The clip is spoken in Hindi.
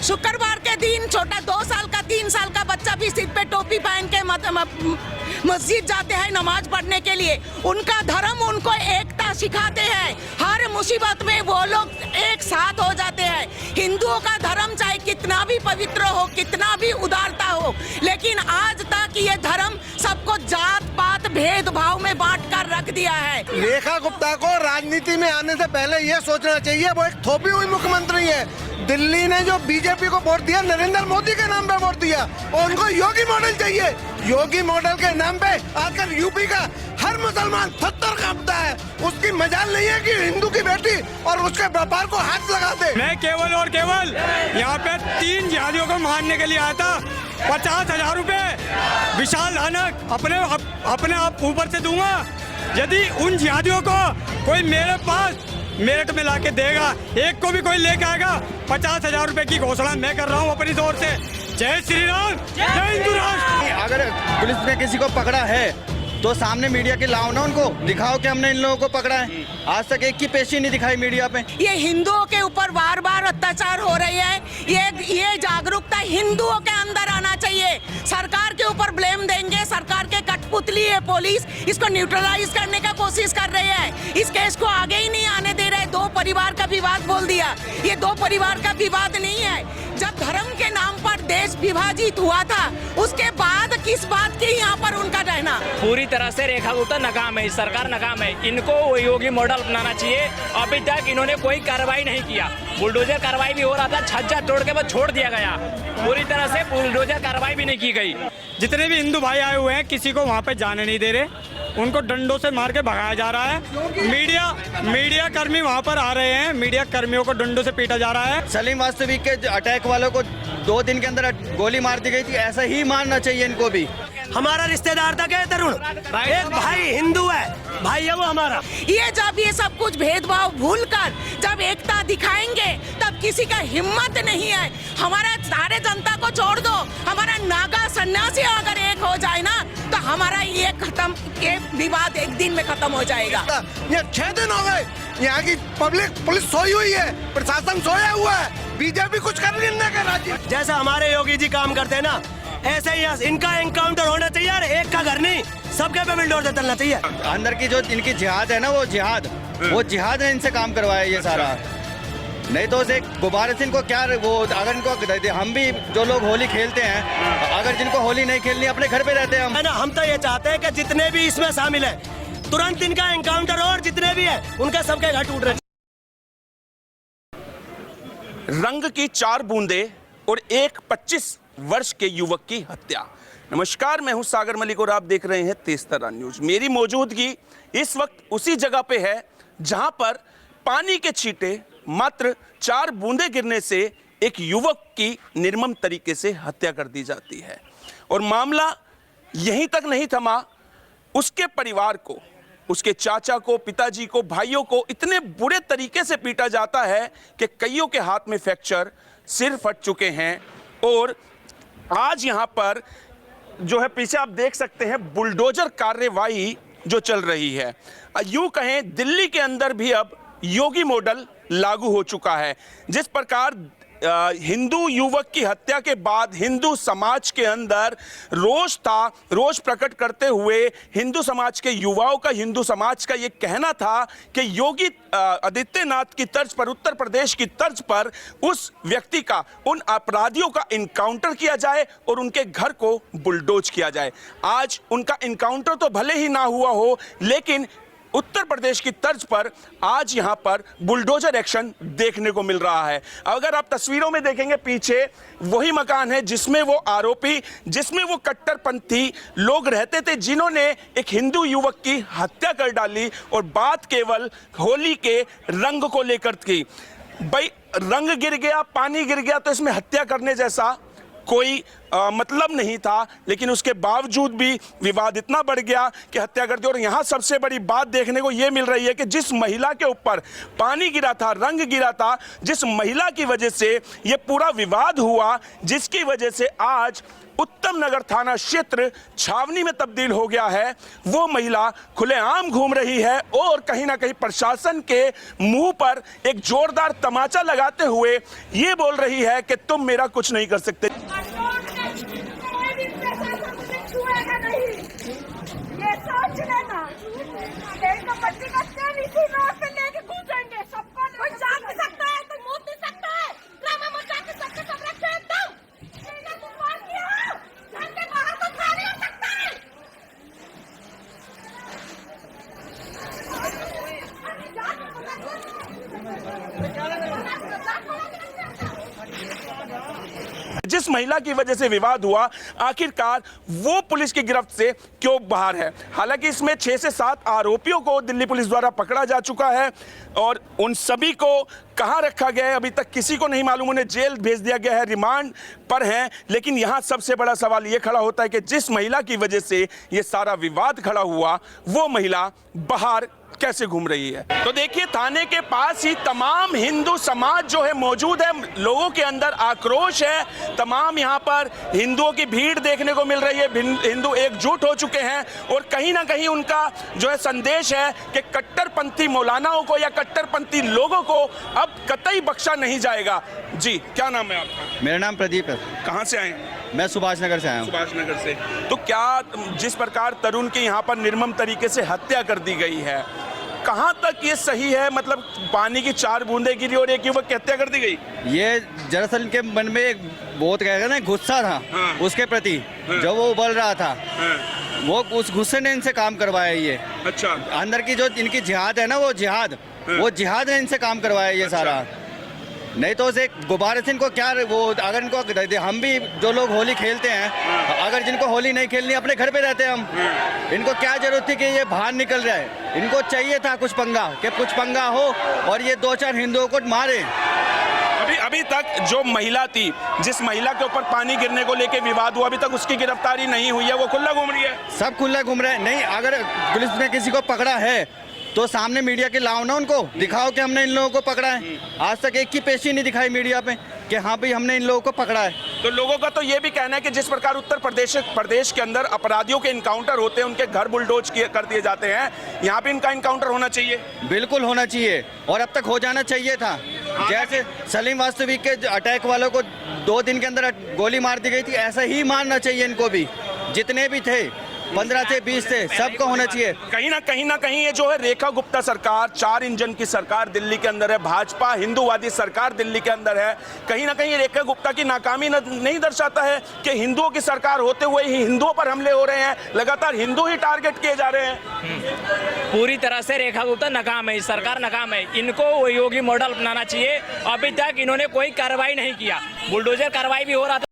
शुक्रवार के दिन छोटा 2 साल का 3 साल का बच्चा भी सिर पे टोपी पहन के मस्जिद जाते हैं नमाज पढ़ने के लिए। उनका धर्म उनको एकता सिखाते हैं। हर मुसीबत में वो लोग एक साथ हो जाते हैं। हिंदुओं का धर्म चाहे कितना भी पवित्र हो, कितना भी उदारता हो, लेकिन आज तक ये धर्म सबको जात पात भेदभाव में बांट कर रख दिया है। रेखा गुप्ता को राजनीति में आने से पहले ये सोचना चाहिए, वो एक थोपी हुई मुख्यमंत्री है। दिल्ली ने जो बीजेपी को वोट दिया, नरेंद्र मोदी के नाम पे वोट दिया, और उनको योगी मॉडल चाहिए। योगी मॉडल के नाम पे आकर यूपी का हर मुसलमान थर कांपता है। उसकी मजाल नहीं है कि हिंदू की बेटी और उसके व्यापार को हाथ लगा दे। मैं केवल और केवल यहाँ पे 3 जिहादियों को मारने के लिए आया था। 50,000 रुपए विशाल धानक अपने आप ऊपर से दूंगा यदि उन जिहादियों को कोई मेरे पास मेरठ में लाके देगा। एक को भी कोई लेके आएगा। 50,000 रुपए की घोषणा मैं कर रहा हूँ अपनी ओर से। जय श्री राम, जय हिंदू राष्ट्र। अगर पुलिस ने किसी को पकड़ा है तो सामने मीडिया के लाओ ना, उनको दिखाओ कि हमने इन लोगों को पकड़ा है। आज तक एक की पेशी नहीं दिखाई मीडिया पे। ये हिंदुओं के ऊपर बार बार अत्याचार हो रही है। ये जागरूकता हिंदुओं के अंदर आना चाहिए। सरकार के ऊपर ब्लेम देंगे, सरकार के कठपुतली है पुलिस, इसको न्यूट्रलाइज करने का कोशिश कर रही है। इस केस को आगे ही नहीं आने दे रहे। 2 परिवार का विवाद बोल दिया। ये 2 परिवार का विवाद नहीं है। जब धर्म के नाम पर देश विभाजित हुआ था, उसके बाद किस बात की यहाँ पर उनका रहना। पूरी तरह से रेखा गुप्ता नाकाम है, सरकार नाकाम है। इनको योगी मॉडल अपनाना चाहिए। अभी तक इन्होंने कोई कार्रवाई नहीं किया। बुलडोजर कार्रवाई भी हो रहा था, छज्जा तोड़ के बस छोड़ दिया गया। पूरी तरह से बुलडोजर कार्रवाई भी नहीं की गई। जितने भी हिंदू भाई आए हुए हैं किसी को वहाँ पे जाने नहीं दे रहे। उनको डंडों से मार के भगाया जा रहा है। मीडिया कर्मी वहाँ पर आ रहे हैं। मीडिया कर्मियों को डंडों से पीटा जा रहा है। सलीम वास्तविक के अटैक वालों को 2 दिन के अंदर गोली मार दी गई थी। ऐसा ही मानना चाहिए इनको भी। हमारा रिश्तेदार था क्या तरुण? एक भाई हिंदू है, भाई है वो हमारा। ये जब ये सब कुछ भेदभाव भूलकर जब एकता दिखाएंगे, तब किसी का हिम्मत नहीं है। हमारा सारे जनता को छोड़ दो, हमारा नागा सन्यासी अगर एक हो जाए ना, तो हमारा ये खत्म, ये विवाद एक दिन में खत्म हो जाएगा। ये 6 दिन हो गए, यहाँ की पब्लिक पुलिस सोई हुई है, प्रशासन सोया हुआ है, बीजेपी कुछ कर नहीं कर राजी। जैसा हमारे योगी जी काम करते हैं ना, ऐसे ही इनका एनकाउंटर होना चाहिए। और एक का घर नहीं, सबके पे बिल्डोजर चलना चाहिए। अंदर की जो इनकी जिहाद है ना, वो जिहाद ने इनसे काम करवाया ये सारा। नहीं तो उसे गुब्बारे से इनको क्या वो, अगर इनको हम भी जो लोग होली खेलते हैं, अगर जिनको होली नहीं खेलनी अपने घर पे रहते हैं हम तो ये चाहते हैं कि जितने भी इसमें शामिल है तुरंत इनका एनकाउंटर हो, और जितने भी है उनके सबके घर टूट रहे। रंग की 4 बूंदे और एक 25 वर्ष के युवक की हत्या। नमस्कार, मैं हूं सागर मलिक और आप देख रहे हैं तेज़तर्रार न्यूज। मेरी मौजूदगी इस वक्त उसी जगह पे है जहां पर पानी के छींटे मात्र 4 बूंदे गिरने से एक युवक की निर्मम तरीके से हत्या कर दी जाती है। और मामला यहीं तक नहीं थमा। उसके परिवार को, उसके चाचा को, पिताजी को, भाइयों को इतने बुरे तरीके से पीटा जाता है कि कईयों के हाथ में फ्रैक्चर, सिर फट चुके हैं। और आज यहाँ पर जो है पीछे आप देख सकते हैं बुलडोजर कार्यवाही जो चल रही है। यूं कहें दिल्ली के अंदर भी अब योगी मॉडल लागू हो चुका है। जिस प्रकार हिंदू युवक की हत्या के बाद हिंदू समाज के अंदर रोष था, रोष प्रकट करते हुए हिंदू समाज के युवाओं का, हिंदू समाज का ये कहना था कि योगी आदित्यनाथ की तर्ज पर, उत्तर प्रदेश की तर्ज पर उस व्यक्ति का, उन अपराधियों का इनकाउंटर किया जाए और उनके घर को बुलडोज किया जाए। आज उनका इनकाउंटर तो भले ही ना हुआ हो, लेकिन उत्तर प्रदेश की तर्ज पर आज यहां पर बुलडोजर एक्शन देखने को मिल रहा है। अगर आप तस्वीरों में देखेंगे पीछे वही मकान है जिसमें वो आरोपी, जिसमें वो कट्टरपंथी लोग रहते थे, जिन्होंने एक हिंदू युवक की हत्या कर डाली। और बात केवल होली के रंग को लेकर की। भाई रंग गिर गया, पानी गिर गया, तो इसमें हत्या करने जैसा कोई मतलब नहीं था, लेकिन उसके बावजूद भी विवाद इतना बढ़ गया कि हत्या कर दी। और यहाँ सबसे बड़ी बात देखने को ये मिल रही है कि जिस महिला के ऊपर पानी गिरा था, रंग गिरा था, जिस महिला की वजह से ये पूरा विवाद हुआ, जिसकी वजह से आज उत्तम नगर थाना क्षेत्र छावनी में तब्दील हो गया है, वो महिला खुलेआम घूम रही है और कहीं ना कहीं प्रशासन के मुंह पर एक जोरदार तमाचा लगाते हुए ये बोल रही है कि तुम मेरा कुछ नहीं कर सकते। ये सोच लेना, देखो बच्ची का तेल इसी रोड पे लेके घुसेंगे, सबको कोई जा नहीं सकता है, कोई मुंह नहीं सकता है, ड्रामा मचा के सबके सब रखते हैं तुम। ये तुम बात किया हो, घर के बाहर तो खा नहीं सकता है। जिस महिला की वजह से विवाद हुआ, आखिरकार वो पुलिस की गिरफ्त से क्यों बाहर है? हालांकि इसमें 6 से 7 आरोपियों को दिल्ली पुलिस द्वारा पकड़ा जा चुका है और उन सभी को कहां रखा गया है अभी तक किसी को नहीं मालूम। उन्हें जेल भेज दिया गया है, रिमांड पर हैं। लेकिन यहां सबसे बड़ा सवाल यह खड़ा होता है कि जिस महिला की वजह से यह सारा विवाद खड़ा हुआ, वो महिला बाहर कैसे घूम रही है? तो देखिए, थाने के पास ही तमाम हिंदू समाज जो है मौजूद है, लोगों के अंदर आक्रोश है, तमाम यहाँ पर हिंदुओं की भीड़ देखने को मिल रही है, हिंदू एकजुट हो चुके हैं और कहीं ना कहीं उनका जो है संदेश है कि कट्टरपंथी मौलानाओं को या कट्टरपंथी लोगों को अब कतई बख्शा नहीं जाएगा। जी, क्या नाम है आपका? मेरा नाम प्रदीप है। कहाँ से आए? मैं सुभाष नगर से आया हूँ। सुभाष नगर से। तो क्या जिस प्रकार तरुण की यहाँ पर निर्मम तरीके से हत्या कर दी गई है, कहाँ तक ये सही है? मतलब पानी की 4 बूंदे गिरी और एक युवक की हत्या कर दी गई। ये दरअसल इनके मन में एक बहुत कहेगा ना गुस्सा था, हाँ। उसके प्रति जो वो उबल रहा था, वो उस गुस्से ने इनसे काम करवाया। ये अच्छा, अंदर की जो इनकी जिहाद है ना, वो जिहाद ने इनसे काम करवाया ये सारा। नहीं तो उसे गुब्बारे से इनको क्या वो, अगर इनको हम भी जो लोग होली खेलते हैं, अगर जिनको होली नहीं खेलनी अपने घर पे रहते हैं हम, इनको क्या जरूरत थी कि ये बाहर निकल रहा है? इनको चाहिए था कुछ पंगा हो और ये 2-4 हिंदुओं को मारे। अभी तक जो महिला थी, जिस महिला के ऊपर पानी गिरने को लेके विवाद हुआ, अभी तक उसकी गिरफ्तारी नहीं हुई है, वो खुला घूम रही है। सब खुला घूम रहे हैं। नहीं, अगर पुलिस ने किसी को पकड़ा है तो सामने मीडिया के लाओ ना, उनको दिखाओ कि हमने इन लोगों को पकड़ा है। आज तक एक की पेशी नहीं दिखाई मीडिया पे कि हाँ भाई हमने इन लोगों को पकड़ा है। तो लोगों का तो ये भी कहना है कि जिस प्रकार उत्तर प्रदेश के अंदर अपराधियों के इनकाउंटर होते हैं, उनके घर बुलडोज कर दिए जाते हैं, यहाँ पे इनका इनकाउंटर होना चाहिए। बिल्कुल होना चाहिए और अब तक हो जाना चाहिए था। जैसे सलीम वास्तविक के अटैक वालों को 2 दिन के अंदर गोली मार दी गई थी, ऐसा ही मारना चाहिए इनको भी। जितने भी थे 15 से 20 थे, सबको होना चाहिए। कहीं ना कहीं ये जो है रेखा गुप्ता सरकार, 4 इंजन की सरकार दिल्ली के अंदर है, भाजपा हिंदूवादी सरकार दिल्ली के अंदर है। कहीं ना कहीं रेखा गुप्ता की नाकामी नहीं दर्शाता है कि हिंदुओं की सरकार होते हुए ही हिंदुओं पर हमले हो रहे हैं, लगातार हिंदू ही टारगेट किए जा रहे हैं। पूरी तरह से रेखा गुप्ता नाकाम है, सरकार नाकाम है। इनको योगी मॉडल अपनाना चाहिए। अभी तक इन्होंने कोई कार्रवाई नहीं किया, बुलडोजर कार्रवाई भी हो रहा था।